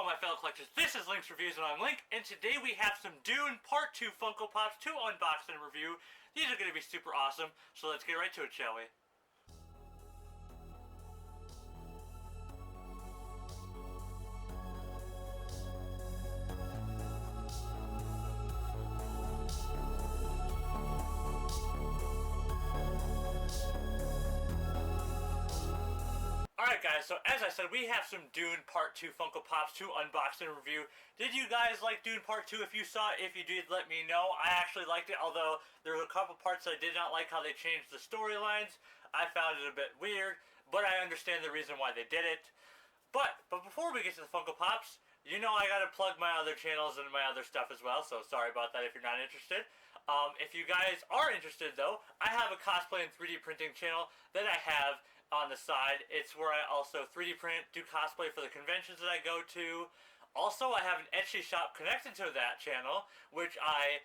my fellow collectors, this is Link's Reviews and I'm Link, and today we have some Dune Part 2 Funko Pops to unbox and review. These are going to be super awesome, so let's get right to it, shall we? Alright guys, so as I said, we have some Dune Part 2 Funko Pops to unbox and review. Did you guys like Dune Part 2? If you saw it, if you did, let me know. I actually liked it, although there were a couple parts I did not like how they changed the storylines. I found it a bit weird, but I understand the reason why they did it. But before we get to the Funko Pops, you know I gotta plug my other channels and my other stuff as well, so sorry about that if you're not interested. If you guys are interested though, I have a cosplay and 3D printing channel that I have on the side. It's where I also 3D print, do cosplay for the conventions that I go to. Also, I have an Etsy shop connected to that channel, which I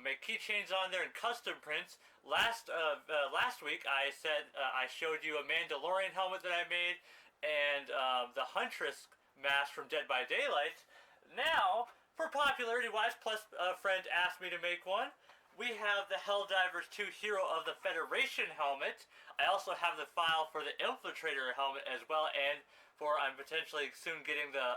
make keychains on there and custom prints. Last week, I said I showed you a Mandalorian helmet that I made and the Huntress mask from Dead by Daylight. Now, for popularity-wise, plus a friend asked me to make one, we have the Helldivers 2 Hero of the Federation helmet. I also have the file for the Infiltrator helmet as well, and I'm potentially soon getting the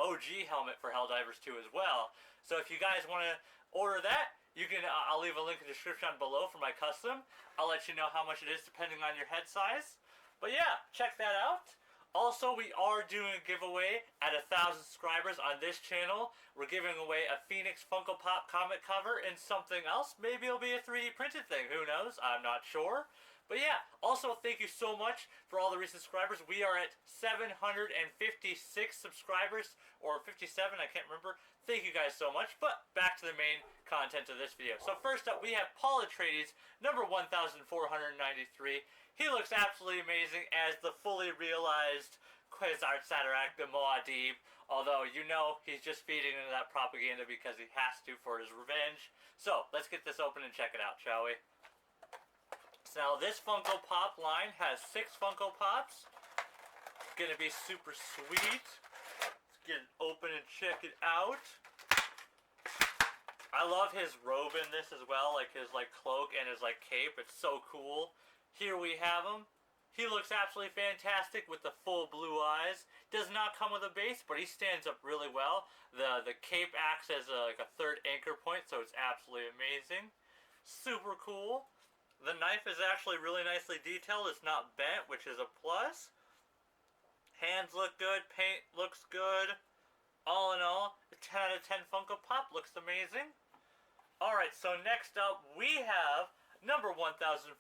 OG helmet for Helldivers 2 as well. So if you guys want to order that, you can. I'll leave a link in the description below for my custom. I'll let you know how much it is depending on your head size. But yeah, check that out. Also, we are doing a giveaway at 1,000 subscribers on this channel. We're giving away a Phoenix Funko Pop comic cover and something else. Maybe it'll be a 3D printed thing. Who knows? I'm not sure. But yeah, also thank you so much for all the recent subscribers. We are at 756 subscribers, or 57, I can't remember. Thank you guys so much. But back to the main content of this video. So first up, we have Paul Atreides, number 1493. He looks absolutely amazing as the fully realized Kwisatz Haderach the Muad'Dib, although you know he's just feeding into that propaganda because he has to for his revenge. So let's get this open and check it out, shall we? So now this Funko Pop line has 6 Funko Pops. It's gonna be super sweet. Let's get it open and check it out. I love his robe in this as well, like his cloak and his cape. It's so cool. Here we have him. He looks absolutely fantastic with the full blue eyes. Does not come with a base, but he stands up really well. The cape acts as a third anchor point, so it's absolutely amazing. Super cool. The knife is actually really nicely detailed. It's not bent, which is a plus. Hands look good. Paint looks good. All in all, a 10 out of 10 Funko Pop looks amazing. Alright, so next up we have number 1494,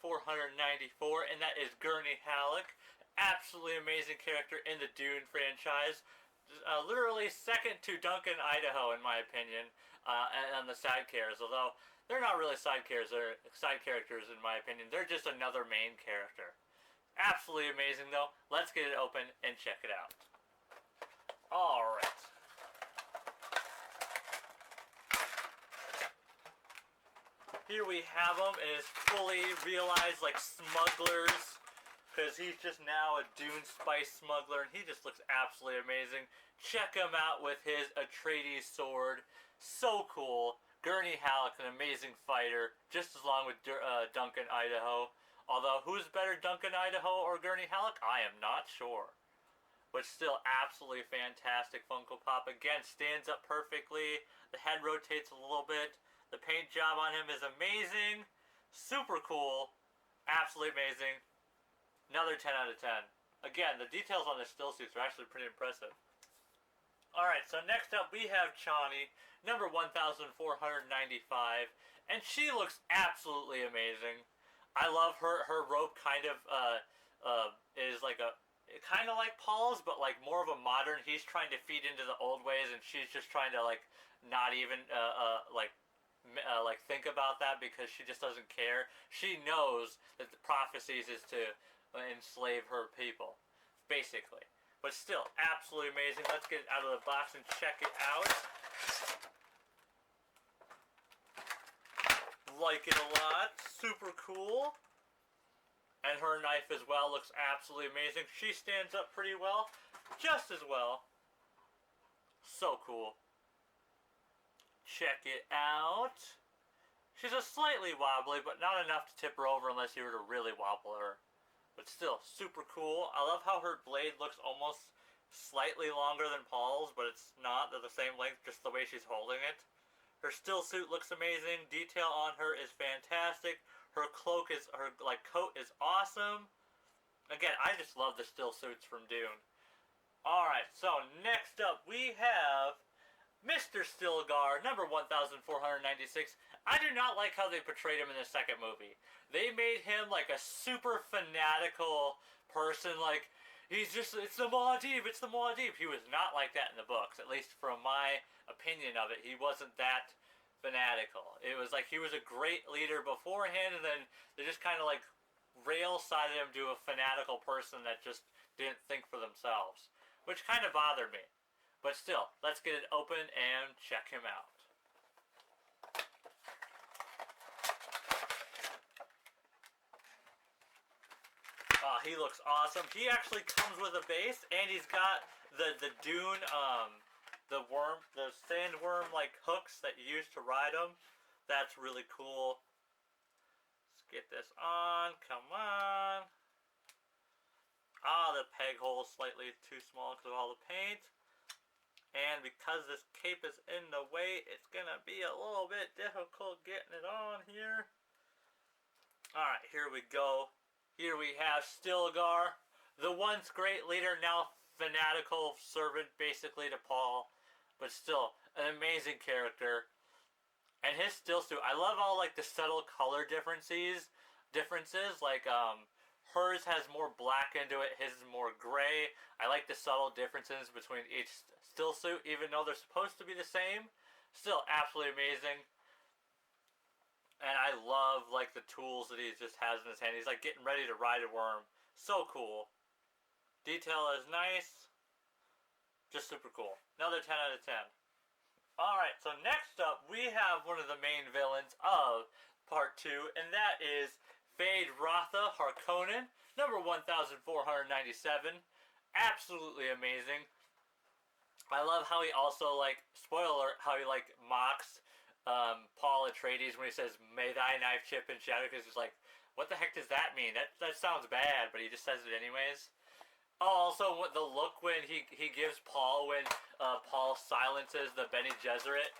and that is Gurney Halleck. Absolutely amazing character in the Dune franchise. Literally second to Duncan Idaho, in my opinion, and the side characters. Although they're not really side characters, they're side characters in my opinion. They're just another main character. Absolutely amazing though. Let's get it open and check it out. Alright. Here we have him in his fully realized smugglers, because he's just now a Dune spice smuggler and he just looks absolutely amazing. Check him out with his Atreides sword. So cool. Gurney Halleck, an amazing fighter, just as long with Duncan Idaho. Although, who's better, Duncan Idaho or Gurney Halleck? I am not sure. But still, absolutely fantastic Funko Pop. Again, stands up perfectly. The head rotates a little bit. The paint job on him is amazing. Super cool. Absolutely amazing. Another 10 out of 10. Again, the details on the still suits are actually pretty impressive. Alright, so next up we have Chani, number 1495. And she looks absolutely amazing. I love her robe kind of is kind of like Paul's, but more of a modern. He's trying to feed into the old ways and she's just trying to not even think about that because she just doesn't care. She knows that the prophecies is to enslave her people, basically. But still, absolutely amazing. Let's get it out of the box and check it out. Like it a lot. Super cool. And her knife as well looks absolutely amazing. She stands up pretty well. Just as well. cool. Check it out. She's a slightly wobbly, but not enough to tip her over unless you were to really wobble her. But still, super cool. I love how her blade looks almost slightly longer than Paul's, but it's not. They're the same length, just the way she's holding it. Her still suit looks amazing. Detail on her is fantastic. Her coat is awesome. Again, I just love the still suits from Dune. Alright, so next up we have Mr. Stilgar, number 1496. I do not like how they portrayed him in the second movie. They made him like a super fanatical person, like, it's the Muad'Dib, it's the Muad'Dib. He was not like that in the books, at least from my opinion of it. He wasn't that fanatical. It was like he was a great leader beforehand, and then they just kind of like rail-sided him to a fanatical person that just didn't think for themselves, which kind of bothered me. But still, let's get it open and check him out. He looks awesome. He actually comes with a base, and he's got the Dune, the sandworm like hooks that you use to ride him. That's really cool. Let's get this on. Come on. The peg hole is slightly too small because of all the paint. And because this cape is in the way, it's going to be a little bit difficult getting it on here. Alright, here we go. Here we have Stilgar, the once great leader, now fanatical servant basically to Paul, but still an amazing character. And his still suit, I love all like the subtle color differences, like hers has more black into it, his is more gray. I like the subtle differences between each still suit, even though they're supposed to be the same. Still absolutely amazing. And I love like the tools that he just has in his hand. He's like getting ready to ride a worm. So cool. Detail is nice. Just super cool. Another 10 out of 10. Alright, so next up we have one of the main villains of part 2, and that is Feyd-Rautha Harkonnen, number 1497. Absolutely amazing. I love how he also, like, spoiler alert, how he like mocks Paul Atreides when he says, "May thy knife chip and shatter," because he's like, what the heck does that mean? That sounds bad, but he just says it anyways. Also, what the look when he gives Paul when Paul silences the Bene Gesserit,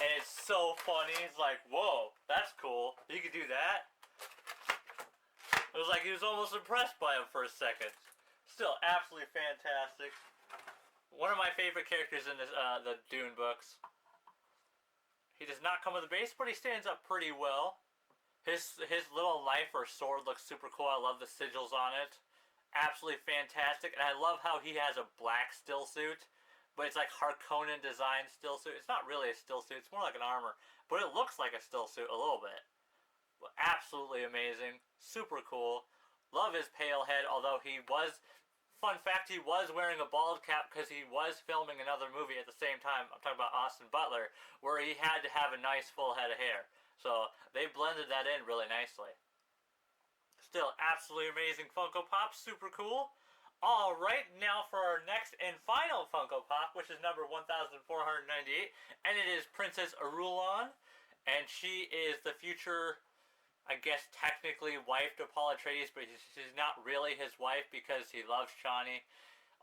and it's so funny. It's like, whoa, that's cool. You could do that. It was like he was almost impressed by him for a second. Still, absolutely fantastic. One of my favorite characters in this, the Dune books. He does not come with a base, but he stands up pretty well. His little knife or sword looks super cool. I love the sigils on it. Absolutely fantastic. And I love how he has a black still suit, but it's like Harkonnen design still suit. It's not really a still suit. It's more like an armor, but it looks like a still suit a little bit. But absolutely amazing. Super cool. Love his pale head, although he was... Fun fact, he was wearing a bald cap because he was filming another movie at the same time. I'm talking about Austin Butler, where he had to have a nice full head of hair. So they blended that in really nicely. Still, absolutely amazing Funko Pop. Super cool. Alright, now for our next and final Funko Pop, which is number 1498. And it is Princess Irulan. And she is the future... I guess technically wife to Paul Atreides, but she's not really his wife because he loves Chani.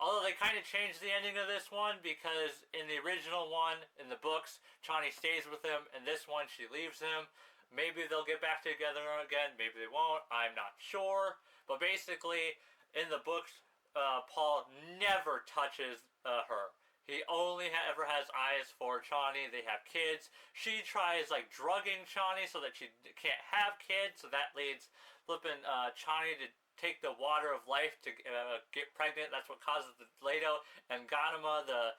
Although they kind of changed the ending of this one, because in the original one, in the books, Chani stays with him, and this one she leaves him. Maybe they'll get back together again, maybe they won't, I'm not sure. But basically, in the books, Paul never touches her. He only ever has eyes for Chani. They have kids. She tries like drugging Chani so that she can't have kids. So that leads flipping Chani to take the water of life to get pregnant. That's what causes the Leto and Ganima, the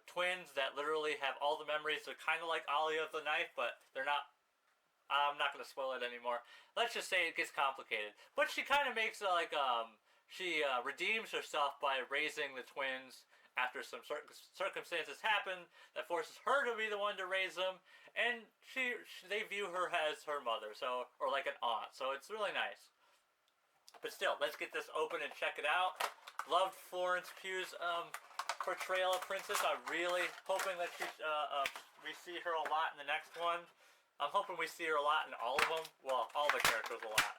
twins that literally have all the memories. They're kind of like Alia of the Knife, but they're not. I'm not going to spoil it anymore. Let's just say it gets complicated. But she kind of makes she redeems herself by raising the twins. After some circumstances happen that forces her to be the one to raise them, and they view her as her mother, or like an aunt, so it's really nice. But still, let's get this open and check it out. Loved Florence Pugh's portrayal of Princess. I'm really hoping that we see her a lot in the next one. I'm hoping we see her a lot in all of them. Well, all the characters a lot.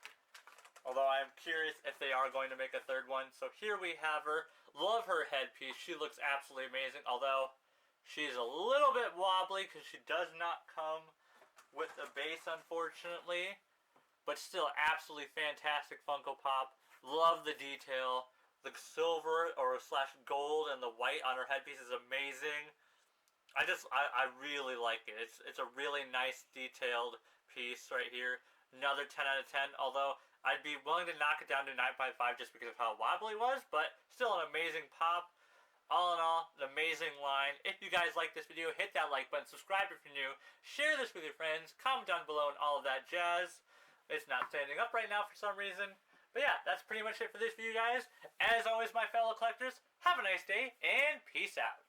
Although I'm curious if they are going to make a third one. So here we have her. Love her headpiece. She looks absolutely amazing. Although she's a little bit wobbly because she does not come with a base, unfortunately. But still, absolutely fantastic Funko Pop. Love the detail. The silver or slash gold and the white on her headpiece is amazing. I really like it. It's a really nice detailed piece right here. Another 10 out of 10. Although I'd be willing to knock it down to 9.5 just because of how wobbly it was, but still an amazing pop. All in all, an amazing line. If you guys like this video, hit that like button, subscribe if you're new, share this with your friends, comment down below and all of that jazz. It's not standing up right now for some reason. But yeah, that's pretty much it for this video, guys. As always, my fellow collectors, have a nice day and peace out.